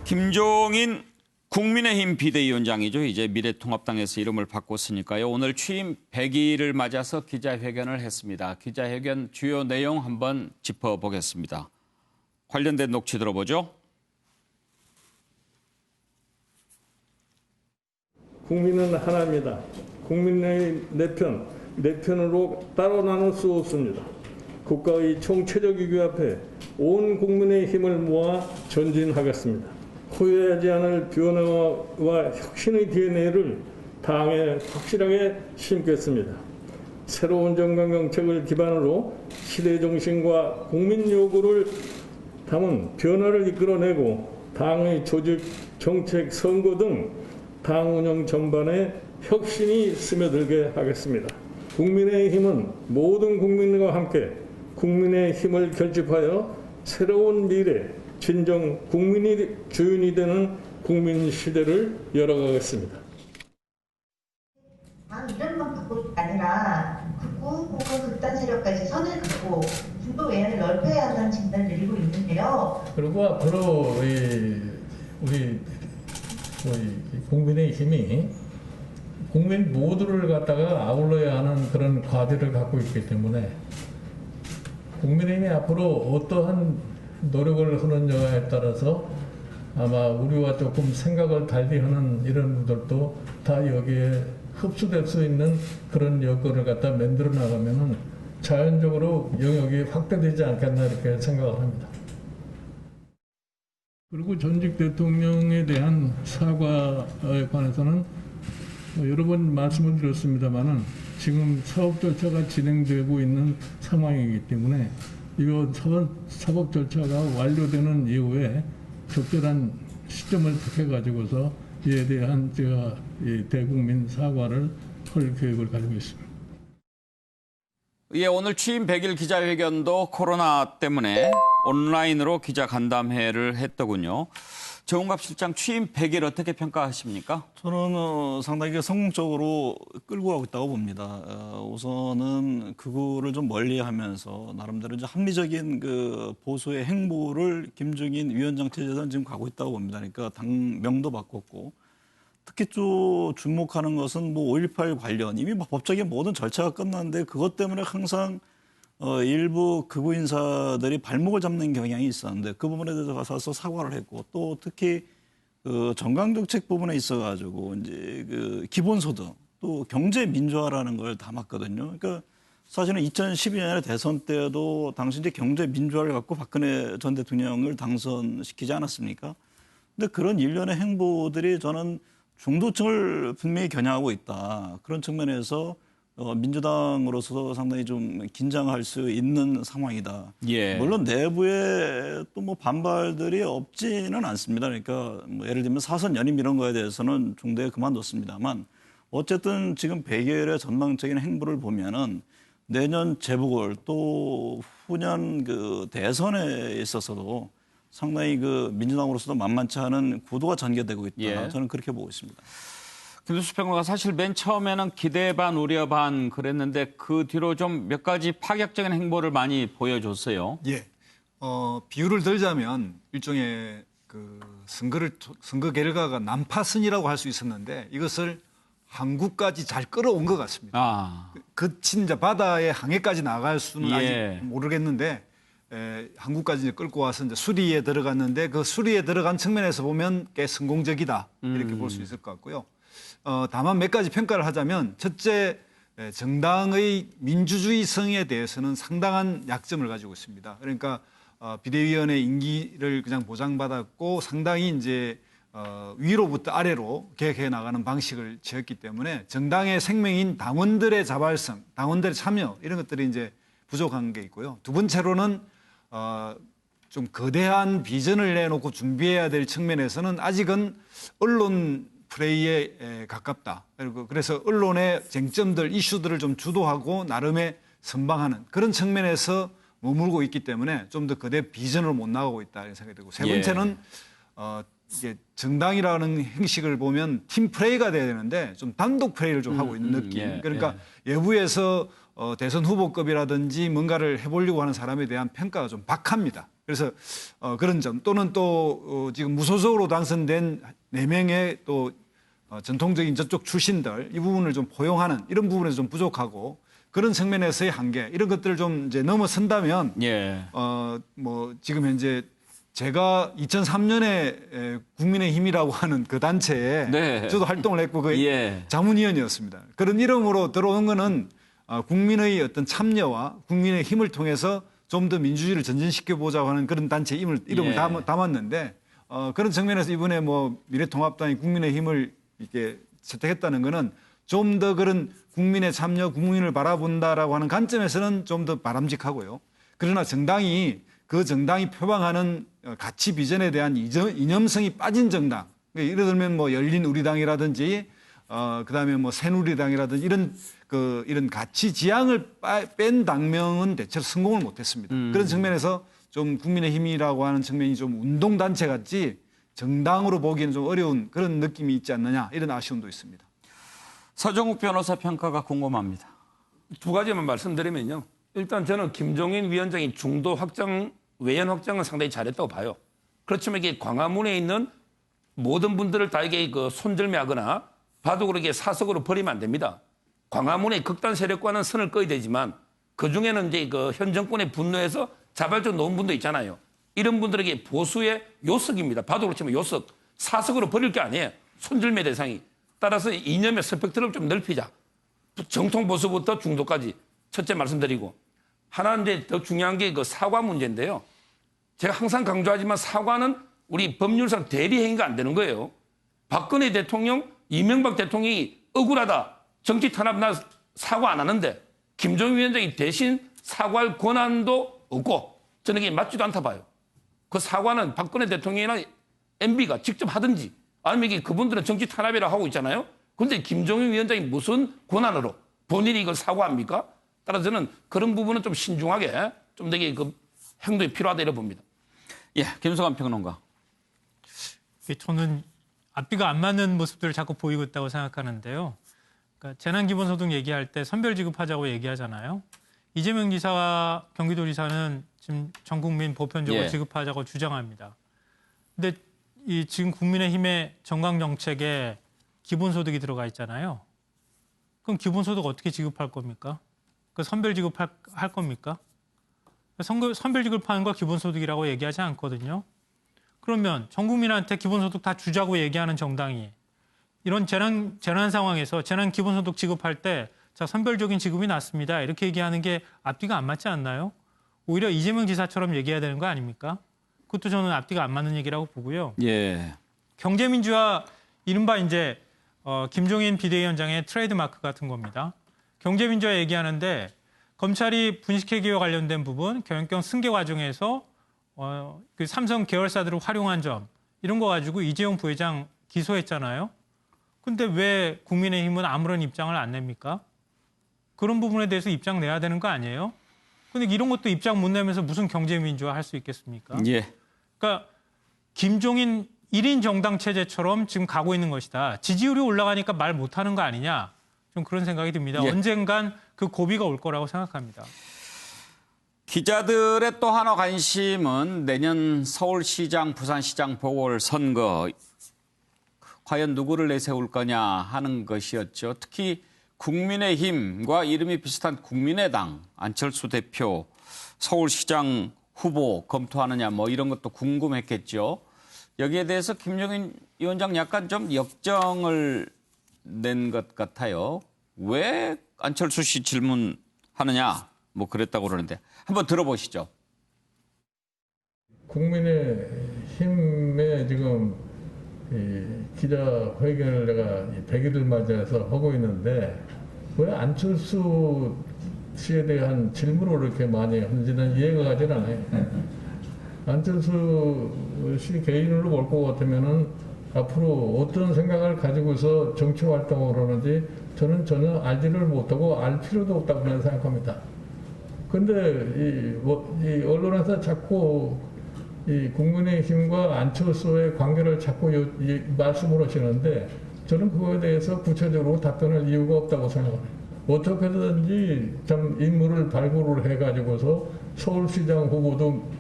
김종인 국민의힘 비대위원장이죠. 이제 미래통합당에서 이름을 바꿨으니까요. 오늘 취임 100일을 맞아서 기자회견을 했습니다. 기자회견 주요 내용 한번 짚어보겠습니다. 관련된 녹취 들어보죠. 국민은 하나입니다. 국민의 내 편으로 따로 나눌 수 없습니다. 국가의 총체적 위기 앞에 온 국민의 힘을 모아 전진하겠습니다. 후회하지 않을 변화와 혁신의 DNA를 당에 확실하게 심겠습니다. 새로운 정강정책을 기반으로 시대 정신과 국민 요구를 담은 변화를 이끌어내고 당의 조직, 정책, 선거 등 당 운영 전반에 혁신이 스며들게 하겠습니다. 국민의힘은 모든 국민과 함께 국민의 힘을 결집하여 새로운 미래, 진정 국민이 주인이 되는 국민 시대를 열어가겠습니다. 이름만 바꿀 게 아니라 극우 혹은 극단 세력까지 선을 긋고 중도 외연을 넓혀야 한다는 진단을 내리고 있는데요. 그리고 앞으로 우리 국민의힘이 국민 모두를 갖다가 아울러야 하는 그런 과제를 갖고 있기 때문에 국민의힘이 앞으로 어떠한 노력을 하느냐에 따라서 아마 우리와 조금 생각을 달리 하는 이런 분들도 다 여기에 흡수될 수 있는 그런 여건을 갖다 만들어 나가면은 자연적으로 영역이 확대되지 않겠나 이렇게 생각을 합니다. 그리고 전직 대통령에 대한 사과에 관해서는 여러 번 말씀을 드렸습니다만은 지금 사법 절차가 진행되고 있는 상황이기 때문에 이거 사법 절차가 완료되는 이후에 적절한 시점을 택해가지고서 이에 대한 제가 대국민 사과를 할 계획을 가지고 있습니다. 예, 오늘 취임 100일 기자회견도 코로나 때문에 온라인으로 기자 간담회를 했더군요. 정운갑 실장 취임 100일 어떻게 평가하십니까? 저는 상당히 성공적으로 끌고 가고 있다고 봅니다. 우선은 그거를 좀 멀리하면서 나름대로 이제 합리적인 그 보수의 행보를 김종인 위원장 체제에서는 지금 가고 있다고 봅니다. 그러니까 당명도 바꿨고 특히 또 주목하는 것은 뭐 5.18 관련 이미 법적인 모든 절차가 끝났는데 그것 때문에 항상 일부 극우 인사들이 발목을 잡는 경향이 있었는데 그 부분에 대해서 가서 사과를 했고 또 특히 그 정강정책 부분에 있어가지고 이제 그 기본소득 또 경제 민주화라는 걸 담았거든요. 그러니까 사실은 2012년에 대선 때도 당시 이제 경제 민주화를 갖고 박근혜 전 대통령을 당선시키지 않았습니까? 근데 그런 일련의 행보들이 저는 중도층을 분명히 겨냥하고 있다. 그런 측면에서 민주당으로서 상당히 좀 긴장할 수 있는 상황이다. 예. 물론 내부에 또 뭐 반발들이 없지는 않습니다. 그러니까 뭐 예를 들면 사선 연임 이런 거에 대해서는 중도에 그만뒀습니다만 어쨌든 지금 100일의 전망적인 행보를 보면은 내년 재보궐 또 후년 그 대선에 있어서도 상당히 그 민주당으로서도 만만치 않은 구도가 전개되고 있다. 예. 저는 그렇게 보고 있습니다. 김두수 평론가 사실 맨 처음에는 기대 반 우려 반 그랬는데 그 뒤로 좀 몇 가지 파격적인 행보를 많이 보여줬어요. 예. 비유를 들자면 일종의 그 선거 결과가 난파선이라고 할 수 있었는데 이것을 항구까지 잘 끌어온 것 같습니다. 그친 이제 바다의 항해까지 나갈 수는 아직 모르겠는데 한국까지 이제 끌고 와서 이제 수리에 들어갔는데 그 수리에 들어간 측면에서 보면 꽤 성공적이다 이렇게 볼 수 있을 것 같고요. 다만 몇 가지 평가를 하자면 첫째 정당의 민주주의성에 대해서는 상당한 약점을 가지고 있습니다. 그러니까 비대위원회 임기를 그냥 보장받았고 상당히 이제 위로부터 아래로 개혁해 나가는 방식을 취했기 때문에 정당의 생명인 당원들의 자발성, 당원들의 참여 이런 것들이 이제 부족한 게 있고요. 두 번째로는 좀 거대한 비전을 내놓고 준비해야 될 측면에서는 아직은 언론 플레이에 가깝다. 그래서 언론의 쟁점들, 이슈들을 좀 주도하고 나름의 선방하는 그런 측면에서 머물고 있기 때문에 좀 더 거대 비전으로 못 나가고 있다 이런 생각이 들고 세 번째는 이게 정당이라는 형식을 보면 팀 플레이가 돼야 되는데 좀 단독 플레이를 좀 하고 있는 느낌. 그러니까 외부에서 대선 후보급이라든지 뭔가를 해보려고 하는 사람에 대한 평가가 좀 박합니다. 그래서 그런 점 또는 또 지금 무소속으로 당선된 4명의 또 전통적인 저쪽 출신들 이 부분을 좀 포용하는 이런 부분에서 좀 부족하고 그런 측면에서의 한계 이런 것들을 좀 이제 넘어선다면 예. 뭐 지금 현재 제가 2003년에 국민의힘이라고 하는 그 단체에 네. 저도 활동을 했고 그 예. 자문위원이었습니다. 그런 이름으로 들어온 거는 국민의 어떤 참여와 국민의 힘을 통해서 좀 더 민주주의를 전진시켜 보자고 하는 그런 단체 이름을 예. 담았는데 그런 측면에서 이번에 뭐 미래통합당이 국민의힘을 이렇게 채택했다는 거는 좀 더 그런 국민의 참여, 국민을 바라본다라고 하는 관점에서는 좀 더 바람직하고요. 그러나 정당이 표방하는 가치 비전에 대한 이념성이 빠진 정당, 예를 들면 뭐 열린 우리당이라든지 그다음에 뭐 새누리당이라든지 이런 가치 지향을 뺀 당명은 대체로 성공을 못했습니다. 그런 측면에서 좀 국민의힘이라고 하는 측면이 좀 운동단체 같지 정당으로 보기에는 좀 어려운 그런 느낌이 있지 않느냐 이런 아쉬움도 있습니다. 서정욱 변호사 평가가 궁금합니다. 두 가지만 말씀드리면요. 일단 저는 김종인 위원장이 중도 확장, 외연 확장은 상당히 잘했다고 봐요. 그렇지만 이게 광화문에 있는 모든 분들을 다 이게 그 손절매하거나 바둑으로 이게 사석으로 버리면 안 됩니다. 광화문의 극단 세력과는 선을 꺼야 되지만 그 중에는 이제 그 현 정권의 분노에서 자발적 놓은 분도 있잖아요. 이런 분들에게 보수의 요석입니다. 바둑으로 치면 요석. 사석으로 버릴 게 아니에요. 손절매 대상이. 따라서 이념의 스펙트럼을 좀 넓히자. 정통 보수부터 중도까지. 첫째 말씀드리고. 하나 이제 더 중요한 게 그 사과 문제인데요. 제가 항상 강조하지만 사과는 우리 법률상 대리 행위가 안 되는 거예요. 박근혜 대통령, 이명박 대통령이 억울하다. 정치 탄압 나 사과 안 하는데 김종인 위원장이 대신 사과할 권한도 없고 저는 이게 맞지도 않다 봐요. 그 사과는 박근혜 대통령이나 MB가 직접 하든지 아니면 이게 그분들은 정치 탄압이라고 하고 있잖아요. 그런데 김종인 위원장이 무슨 권한으로 본인이 이걸 사과합니까? 따라서 저는 그런 부분은 좀 신중하게 좀 되게 그 행동이 필요하다 이렇게 봅니다. 예, 김성환 평론가. 저는 앞뒤가 안 맞는 모습들을 자꾸 보이고 있다고 생각하는데요. 그러니까 재난기본소득 얘기할 때 선별지급하자고 얘기하잖아요. 이재명 지사와 경기도지사는 지금 전 국민 보편적으로 예. 지급하자고 주장합니다. 근데 이 지금 국민의힘의 정강정책에 기본소득이 들어가 있잖아요. 그럼 기본소득 어떻게 지급할 겁니까? 그 선별지급할 겁니까? 선별지급하는 거 기본소득이라고 얘기하지 않거든요. 그러면 전 국민한테 기본소득 다 주자고 얘기하는 정당이 이런 재난 상황에서 재난 기본소득 지급할 때 자, 선별적인 지급이 났습니다. 이렇게 얘기하는 게 앞뒤가 안 맞지 않나요? 오히려 이재명 지사처럼 얘기해야 되는 거 아닙니까? 그것도 저는 앞뒤가 안 맞는 얘기라고 보고요. 예. 경제민주화 이른바 이제 김종인 비대위원장의 트레이드마크 같은 겁니다. 경제민주화 얘기하는데 검찰이 분식회계와 관련된 부분, 경영권 승계 과정에서 그 삼성 계열사들을 활용한 점 이런 거 가지고 이재용 부회장 기소했잖아요. 근데 왜 국민의힘은 아무런 입장을 안 냅니까? 그런 부분에 대해서 입장 내야 되는 거 아니에요? 근데 이런 것도 입장 못 내면서 무슨 경제민주화 할 수 있겠습니까? 예. 그러니까 김종인 1인 정당 체제처럼 지금 가고 있는 것이다. 지지율이 올라가니까 말 못하는 거 아니냐? 좀 그런 생각이 듭니다. 예. 언젠간 그 고비가 올 거라고 생각합니다. 기자들의 또 하나 관심은 내년 서울시장, 부산시장 보궐선거 과연 누구를 내세울 거냐 하는 것이었죠. 특히 국민의힘과 이름이 비슷한 국민의당 안철수 대표 서울시장 후보 검토하느냐 뭐 이런 것도 궁금했겠죠. 여기에 대해서 김종인 위원장 약간 좀 역정을 낸 것 같아요. 왜 안철수 씨 질문하느냐 뭐 그랬다고 그러는데 한번 들어보시죠. 국민의힘에 지금 이 기자회견을 내가 100일을 맞이해서 하고 있는데 왜 안철수 씨에 대한 질문을 그렇게 많이 하는지는 이해가 가질 않아요. 안철수 씨 개인으로 볼 것 같으면은 앞으로 어떤 생각을 가지고서 정치 활동을 하는지 저는 전혀 알지를 못하고 알 필요도 없다고 저는 생각합니다. 근데 이 언론에서 자꾸 이 국민의힘과 안철수의 관계를 자꾸 말씀을 하시는데 저는 그거에 대해서 구체적으로 답변할 이유가 없다고 생각합니다. 어떻게 해서든지 참 인물을 발굴을 해가지고서 서울시장 후보도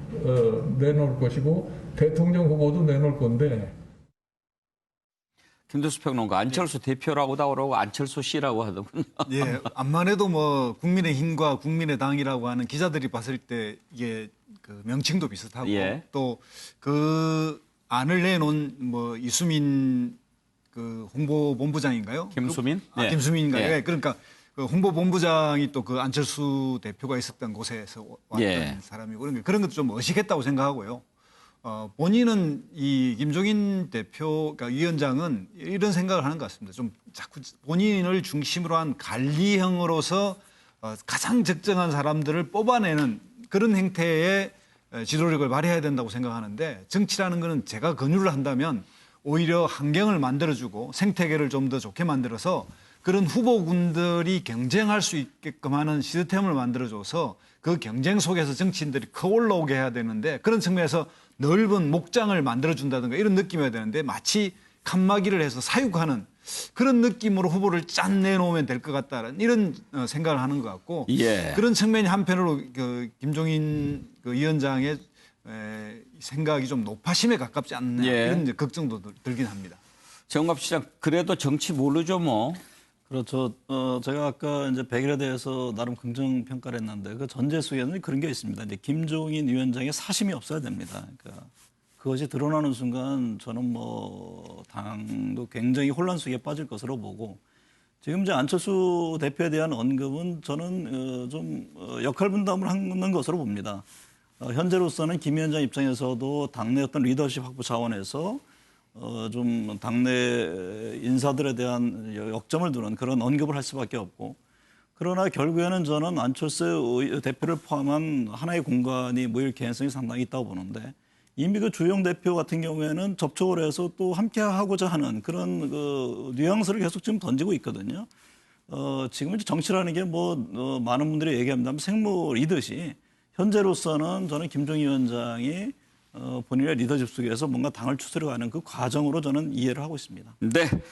내놓을 것이고 대통령 후보도 내놓을 건데. 김두수 평론가 안철수 대표라고도 그러고 안철수 씨라고 하더군요. 예, 암만 해도 뭐 국민의힘과 국민의당이라고 하는 기자들이 봤을 때 이게 그 명칭도 비슷하고 예. 또 그 안을 내놓은 뭐 이수민 그 홍보본부장인가요? 김수민? 아, 김수민인가요? 예. 예, 그러니까 그 홍보본부장이 또 그 안철수 대표가 있었던 곳에서 왔던 예. 사람이고 그런 것도 좀 어식했다고 생각하고요. 본인은 이 김종인 대표, 그러니까 위원장은 이런 생각을 하는 것 같습니다. 좀 자꾸 본인을 중심으로 한 관리형으로서 가장 적정한 사람들을 뽑아내는 그런 행태의 지도력을 발휘해야 된다고 생각하는데 정치라는 거는 제가 권유를 한다면 오히려 환경을 만들어주고 생태계를 좀 더 좋게 만들어서 그런 후보군들이 경쟁할 수 있게끔 하는 시스템을 만들어줘서 그 경쟁 속에서 정치인들이 커 올라오게 해야 되는데 그런 측면에서 넓은 목장을 만들어준다든가 이런 느낌이어야 되는데 마치 칸막이를 해서 사육하는 그런 느낌으로 후보를 짠 내놓으면 될 것 같다는 이런 생각을 하는 것 같고 예. 그런 측면이 한편으로 그 김종인 그 위원장의 생각이 좀 노파심에 가깝지 않나 예. 이런 걱정도 들긴 합니다. 정갑 시장 그래도 정치 모르죠 뭐. 그렇죠. 제가 아까 이제 100일에 대해서 나름 긍정 평가를 했는데 그 전제 속에는 그런 게 있습니다. 이제 김종인 위원장의 사심이 없어야 됩니다. 그러니까 그것이 드러나는 순간 저는 뭐 당도 굉장히 혼란 속에 빠질 것으로 보고 지금 이제 안철수 대표에 대한 언급은 저는 좀 역할 분담을 하는 것으로 봅니다. 현재로서는 김 위원장 입장에서도 당내 어떤 리더십 확보 차원에서 좀 당내 인사들에 대한 역점을 두는 그런 언급을 할 수밖에 없고 그러나 결국에는 저는 안철수 대표를 포함한 하나의 공간이 모일 개연성이 상당히 있다고 보는데 이미 그 주영 대표 같은 경우에는 접촉을 해서 또 함께 하고자 하는 그런 그 뉘앙스를 계속 지금 던지고 있거든요. 지금 이제 정치라는 게 뭐 많은 분들이 얘기합니다만 생물이듯이 현재로서는 저는 김종인 위원장이 본인의 리더십 속에서 뭔가 당을 추스려가는 그 과정으로 저는 이해를 하고 있습니다. 네.